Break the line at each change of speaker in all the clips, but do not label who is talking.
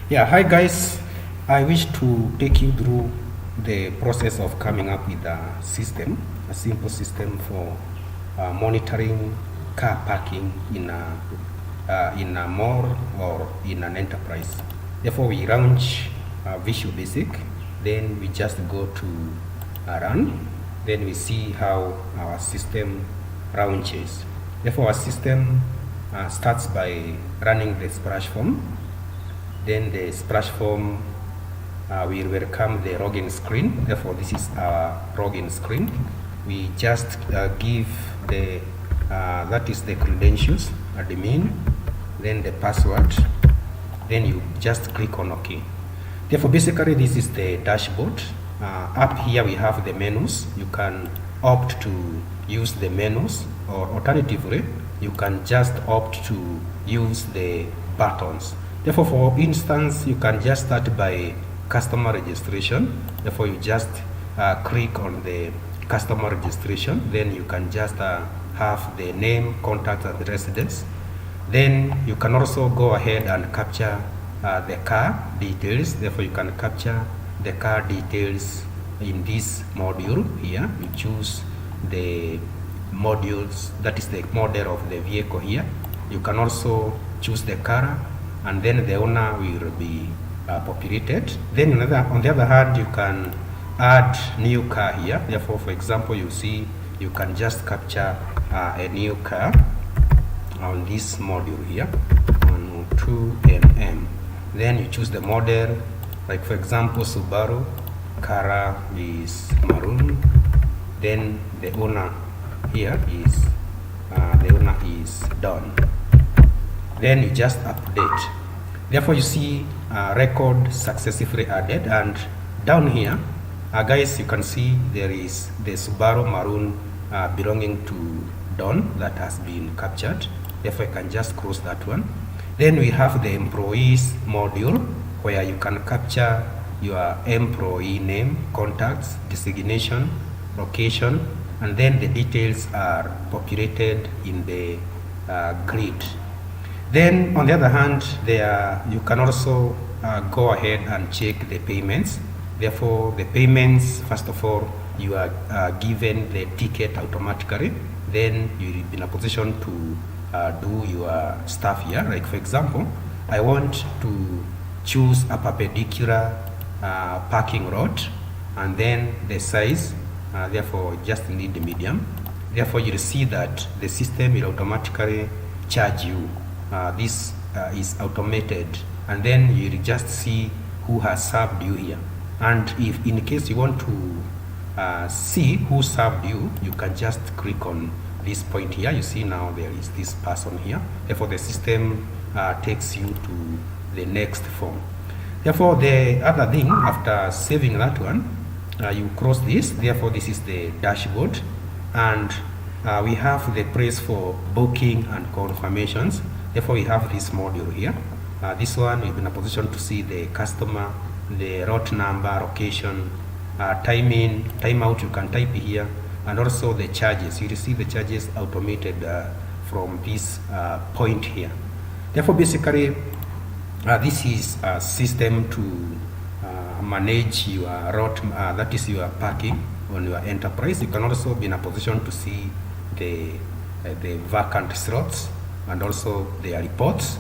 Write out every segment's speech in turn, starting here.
Yeah, hi guys. I wish to take you through the process of coming up with a simple system for monitoring car parking in a mall or in an enterprise. Therefore, we launch Visual Basic, then we just go to run, then we see how our system launches. Therefore, our system starts by running the splash form. Then the splash form will welcome the login screen. Therefore, this is our login screen. We just give the that is the credentials, admin, then the password. Then you just click on OK. Therefore, basically, this is the dashboard. Up here we have the menus. You can opt to use the menus, or alternatively, you can just opt to use the buttons. Therefore, for instance, you can just start by customer registration. Therefore, you just click on the customer registration. Then you can just have the name, contact, and residence. Then you can also go ahead and capture the car details. Therefore, you can capture the car details in this module here. You choose the modules, that is the model of the vehicle here. You can also choose the color, and then the owner will be populated. Then on the other hand, you can add new car here. Therefore, for example, you see you can just capture a new car on this module here, 102 mm. Then you choose the model, like for example Subaru, color is maroon. Then the owner here is done. Then you just update. Therefore, you see record successfully added, and down here, guys, you can see there is the Subaru maroon belonging to Don that has been captured. Therefore, I can just close that one. Then we have the employees module, where you can capture your employee name, contacts, designation, location, and then the details are populated in the grid. Then on the other hand, you can also go ahead and check the payments. Therefore, the payments, first of all, you are given the ticket automatically. Then you will be in a position to do your stuff here. Like for example, I want to choose a perpendicular parking lot, and then the size, therefore just need the medium. Therefore, you'll see that the system will automatically charge you. This is automated, and then you'll just see who has served you here. And if in case you want to see who served you, you can just click on this point here. You see now there is this person here. Therefore, the system takes you to the next form. Therefore, the other thing, after saving that one, you cross this. Therefore, this is the dashboard, and we have the place for booking and confirmations. Therefore, we have this module here. This one is in a position to see the customer, the route number, location, time in, time out. You can type here, and also the charges. You receive the charges automated from this point here. Therefore, basically, this is a system to manage your route, that is your parking on your enterprise. You can also be in a position to see the vacant slots and also their reports.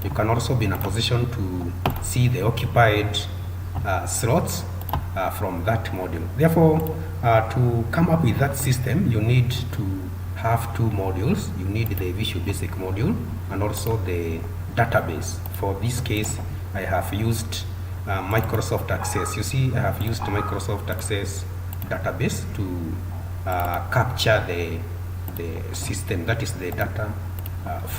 You can also be in a position to see the occupied slots from that module. Therefore, to come up with that system, you need to have two modules. You need the Visual Basic module and also the database. For this case, I have used Microsoft Access. You see, I have used Microsoft Access database to capture the system, that is the data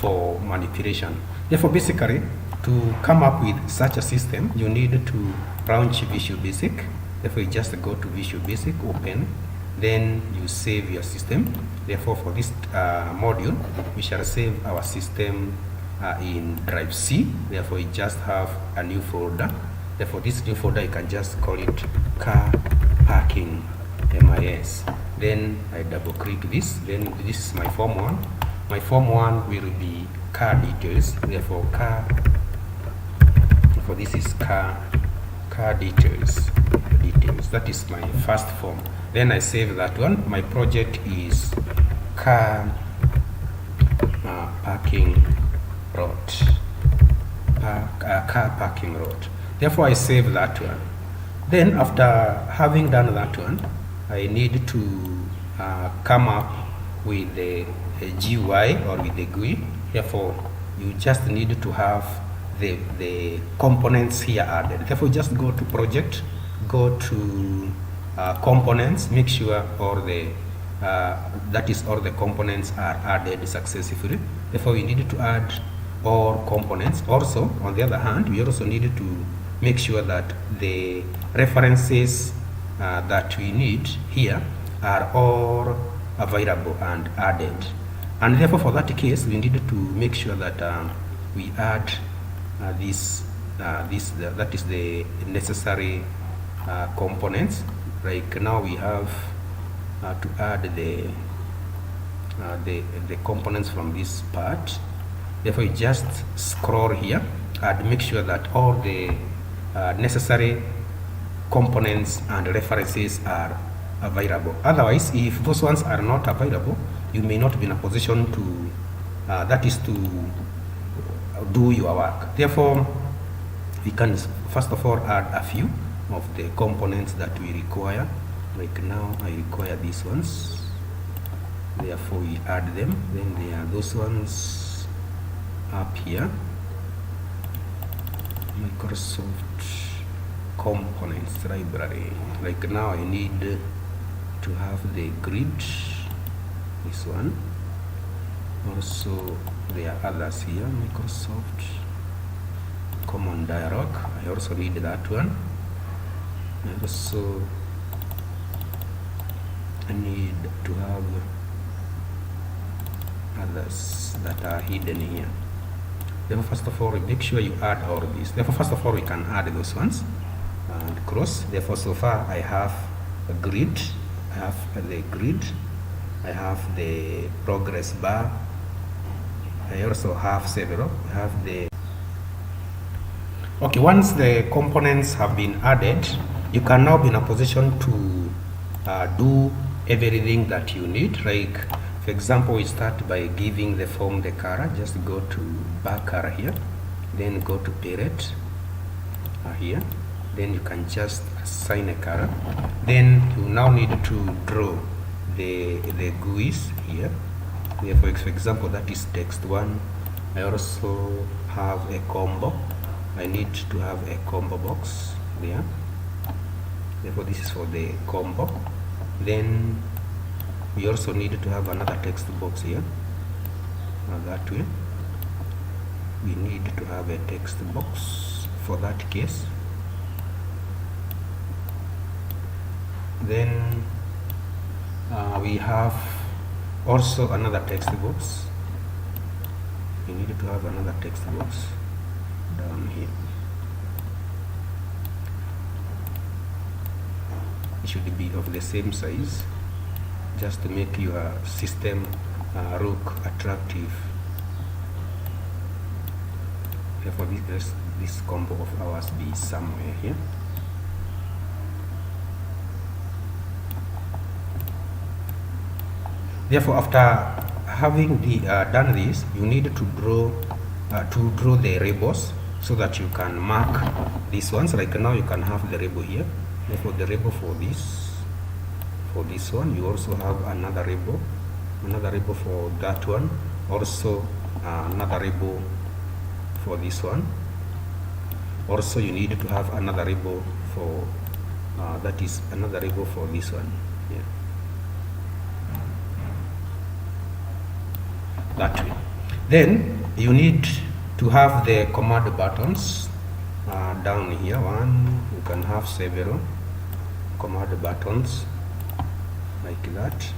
for manipulation. Therefore, basically, to come up with such a system, you need to launch Visual Basic. Therefore, you just go to Visual Basic, open, then you save your system. Therefore, for this module, we shall save our system in Drive C. Therefore, you just have a new folder. Therefore, this new folder, you can just call it car parking MIS. Then I double click this. Then this is my form 1. My form 1 will be car details. Therefore, therefore this is car details. That is my first form. Then I save that one. My project is car parking road. Car parking road. Therefore I save that one. Then after having done that one, I need to come up with the GUI or with the GUI. Therefore you just need to have the components here added. Therefore just go to project, go to components, make sure all the all the components are added successfully. Therefore we need to add all components. Also on the other hand, we also need to make sure that the references that we need here are all available and added. And therefore for that case we need to make sure that we add that is the necessary components. Like now we have to add the components from this part. Therefore you just scroll here and make sure that all the necessary components and references are available. Otherwise, if those ones are not available, you may not be in a position to do your work. Therefore we can first of all add a few of the components that we require. Like now I require these ones, therefore we add them. Then there are those ones up here, Microsoft components library. Like now I need to have the grid, this one. Also there are others here, Microsoft common dialog, I also need that one. I also need to have others that are hidden here. Therefore first of all make sure you add all of these. Therefore first of all we can add those ones and cross. Therefore so far I have a grid, I have the grid, I have the progress bar, I also have several. I have the once the components have been added, you can now be in a position to do everything that you need. Like for example, we start by giving the form the color. Just go to back color here, then go to palette here, then you can just assign a color. Then you now need to draw the GUIs here. Therefore, for example, that is text one. I also have a combo. I need to have a combo box there. Therefore this is for the combo. Then we also need to have another text box here. That way we need to have a text box for that case. Then we have also another text box. We need to have another text box down here. It should be of the same size, just to make your system look attractive. Therefore this combo of ours be somewhere here. Therefore after having done this, you need to draw the labels so that you can mark these ones. Like now you can have the label here. Therefore the label for this one, you also have another label for that one, also another label for this one. Also you need to have another label for that is another label for this one here. That way. Then you need to have the command buttons down here. One, you can have several command buttons like that.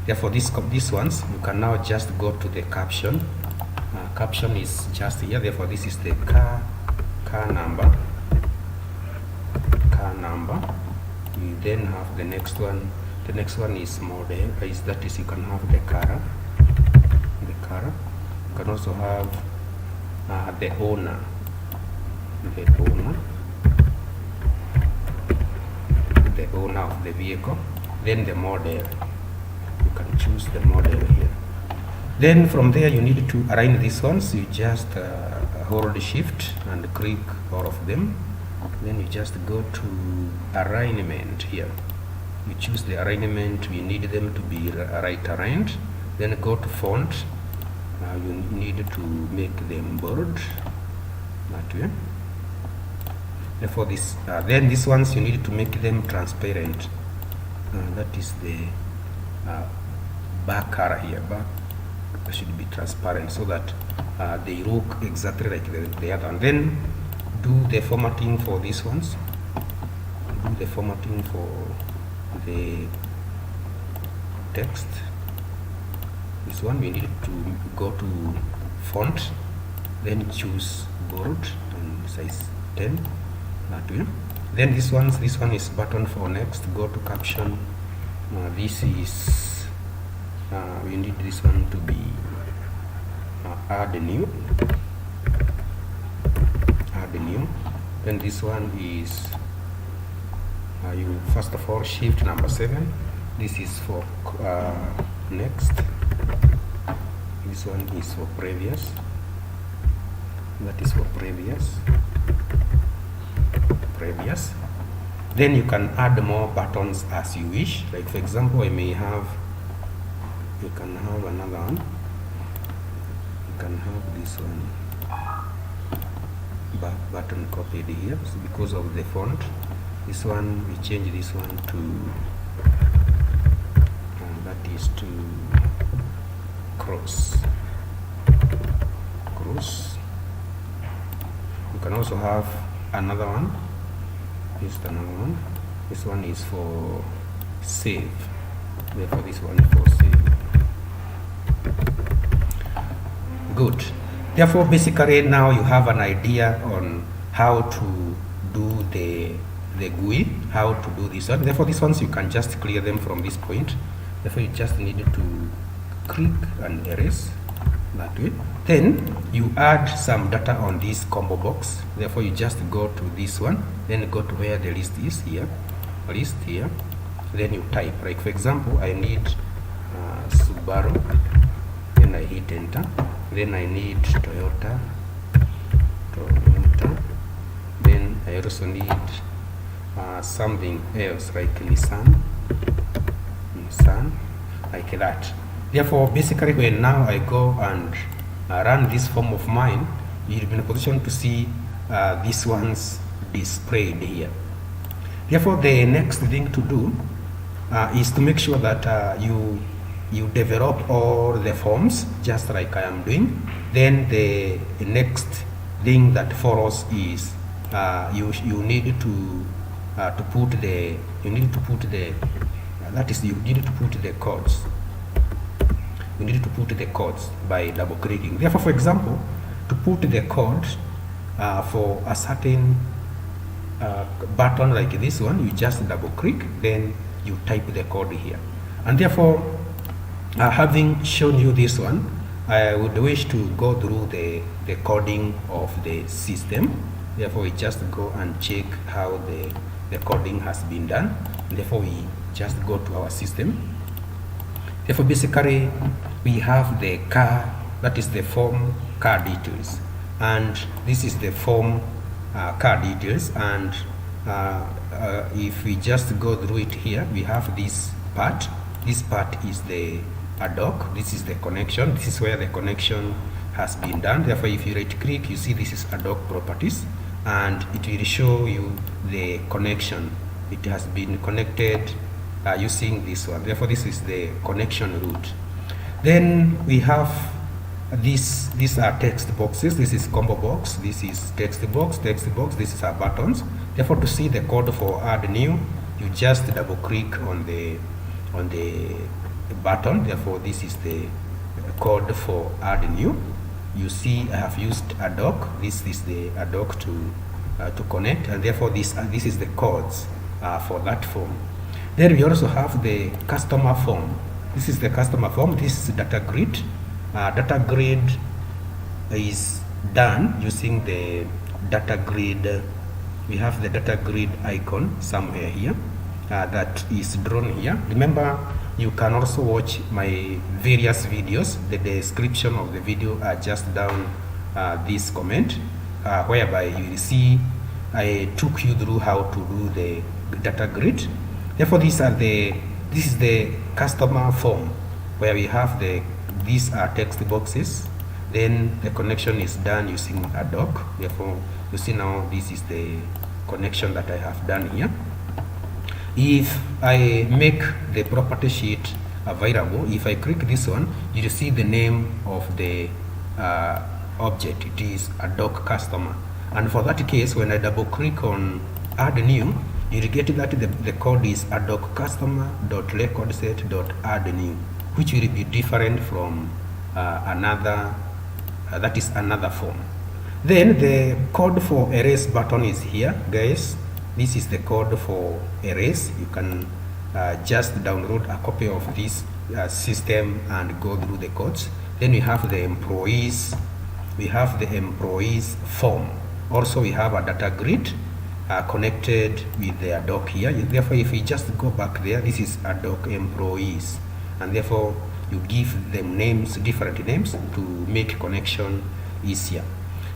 Therefore these ones you can now just go to the caption. Caption is just here. Therefore this is the car number. You then have the next one. The next one is model. That is, you can have the color. You can also have the owner. the owner of the vehicle, then the model. You can choose the model here. Then from there you need to align these ones. You just hold shift and click all of them. Then you just go to alignment here. You choose the alignment. You need them to be right aligned. Then go to font. You need to make them bold that way. Therefore this then these ones you need to make them transparent. That is the back color here. Back should be transparent so that they look exactly like the other one. Then do the formatting for these ones. Do the formatting for the text. This one we need to go to font, then choose bold and size 10 that way. Then this one is button for next. Go to caption. This is we need this one to be add new. Then this one is you first of all shift number 7. This is for next. This one is for previous. That is for previous. Then you can add more buttons as you wish. Like for example, you can have another one. You can have this one back button copied here. So because of the font, this one we change this one to that is to cross. You can also have another one. This one is for save. Therefore this one is for save. Good. Therefore basically now you have an idea on how to do the GUI, how to do this one. Therefore these ones you can just clear them from this point. Therefore you just need to click and erase that way. Then you add some data on this combo box. Therefore you just go to this one, then go to where the list is here, then you type. Like for example, I need Subaru, then I hit enter. Then I need Toyota, then I also need something else like Nissan, like that. Therefore basically when now I go and run this form of mine, you'll be in a position to see these ones displayed here. Therefore the next thing to do is to make sure that you develop all the forms just like I am doing. Then the next thing that follows is you need to put the codes. You need to put the codes by double clicking. Therefore, for example, to put the code for a certain button like this one, you just double click, then you type the code here. And therefore, having shown you this one, I would wish to go through the coding of the system. Therefore, we just go and check how the coding has been done. Therefore, we just go to our system. Therefore, basically, we have the car, that is the form car details, and this is the form car details. And if we just go through it here, we have this part. This part is the doc. This is the connection. This is where the connection has been done. Therefore, if you right click, you see this is doc properties, and it will show you the connection. It has been connected using this one. Therefore this is the connection route. Then we have these are text boxes. This is combo box, this is text box, this is our buttons. Therefore to see the code for add new, you just double click on the button. Therefore this is the code for add new. You see I have used a doc. This is the doc to connect, and therefore this is the codes for that form. Then we also have the customer form. This is the customer form. This is data grid. Data grid is done using the data grid. We have the data grid icon somewhere here that is drawn here. Remember, you can also watch my various videos. The description of the video are just down this comment, whereby you will see I took you through how to do the data grid. Therefore, this is the customer form where we have these are text boxes. Then the connection is done using a doc. Therefore, you see now this is the connection that I have done here. If I make the property sheet available, if I click this one, you will see the name of the object. It is a doc customer. And for that case, when I double click on add new, you will get that the code is adoc customer.recordset.add new, which will be different from another form. Then the code for erase button is here, guys. This is the code for erase. You can just download a copy of this system and go through the codes. Then we have the employees. We have the employees form. Also, we have a data grid connected with the doc here. Therefore, if we just go back there, this is a doc employees, and therefore you give them names, different names, to make connection easier.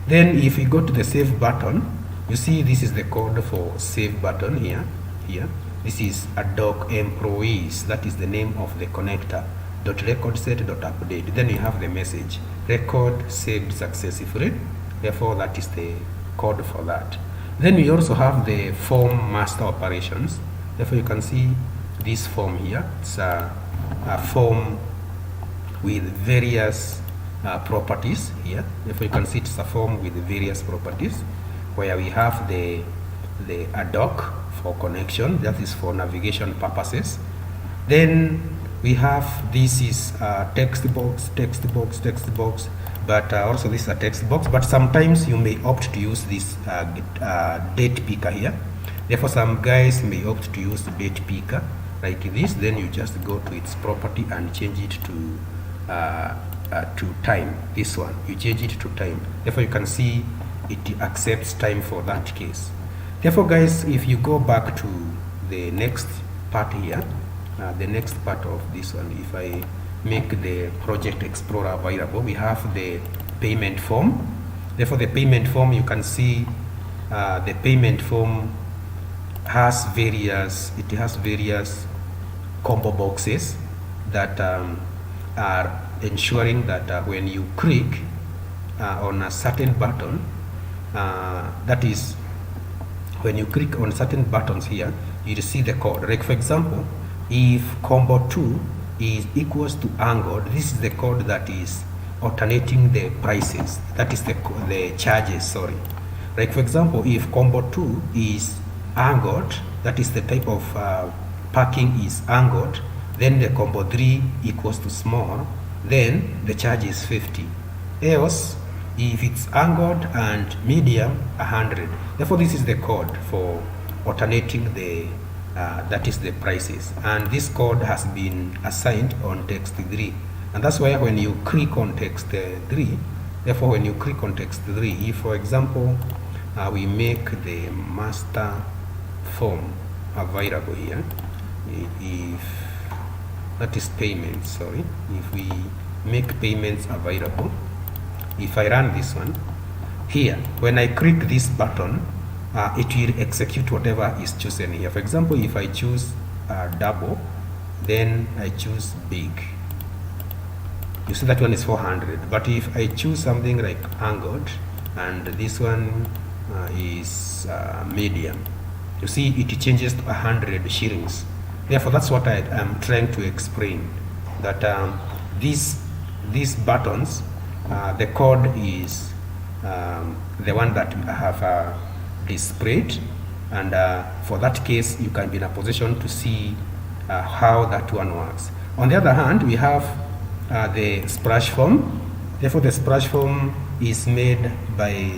Then if we go to the save button, you see this is the code for save button here. This is a doc employees, that is the name of the connector, .recordset.update. Then you have the message, record saved successfully. Therefore, that is the code for that. Then we also have the form master operations. Therefore, you can see this form here. It's a form with various properties here. Therefore, you can see it's a form with various properties, where we have the doc for connection, that is for navigation purposes. Then we have this is text box, but also this is a text box, but sometimes you may opt to use this date picker here. Therefore, some guys may opt to use the date picker like this. Then you just go to its property and change it to time. This one, you change it to time. Therefore, you can see it accepts time for that case. Therefore, guys, if you go back to the next part here, the next part of this one, if I make the Project Explorer available, we have the payment form. Therefore, the payment form, you can see the payment form has various combo boxes that are ensuring that when you click on a certain button, that is, when you click on certain buttons here, you see the code. Like, for example, if combo 2 is equals to angled, this is the code that is alternating the prices, that is the charges, sorry. Like, for example, if combo 2 is angled, that is the type of parking is angled, then the combo 3 equals to small, then the charge is 50. Else, if it's angled and medium, 100. Therefore, this is the code for alternating the that is the prices, and this code has been assigned on text 3, and that's why when you click on text 3, therefore when you click on text 3, if for example we make the master form available here, if that is payments, sorry, if we make payments available, if I run this one here, when I click this button, it will execute whatever is chosen here. For example, if I choose double, then I choose big, you see that one is 400. But if I choose something like angled, and this one is medium, you see it changes to 100 shillings. Therefore, that's what I am trying to explain, that these buttons, the code is the one that I have displayed, and for that case you can be in a position to see how that one works. On the other hand, we have the splash form. Therefore, the splash form is made by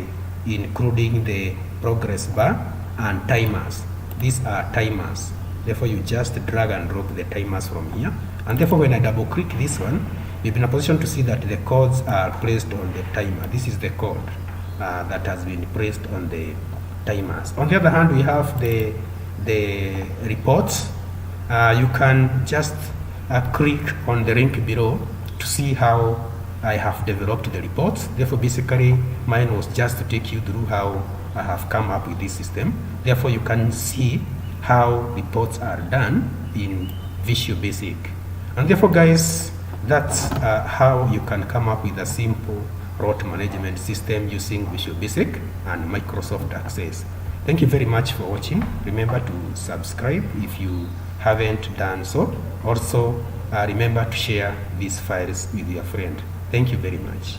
including the progress bar and timers. These are timers. Therefore, you just drag and drop the timers from here, and therefore when I double click this one, you'll be in a position to see that the codes are placed on the timer. This is the code that has been placed on the timers. On the other hand, we have the reports. You can just click on the link below to see how I have developed the reports. Therefore, basically, mine was just to take you through how I have come up with this system. Therefore, you can see how reports are done in Visual Basic. And therefore, guys, that's how you can come up with a simple route management system using Visual Basic and Microsoft Access. Thank you very much for watching. Remember to subscribe if you haven't done so. Also, remember to share these files with your friend. Thank you very much.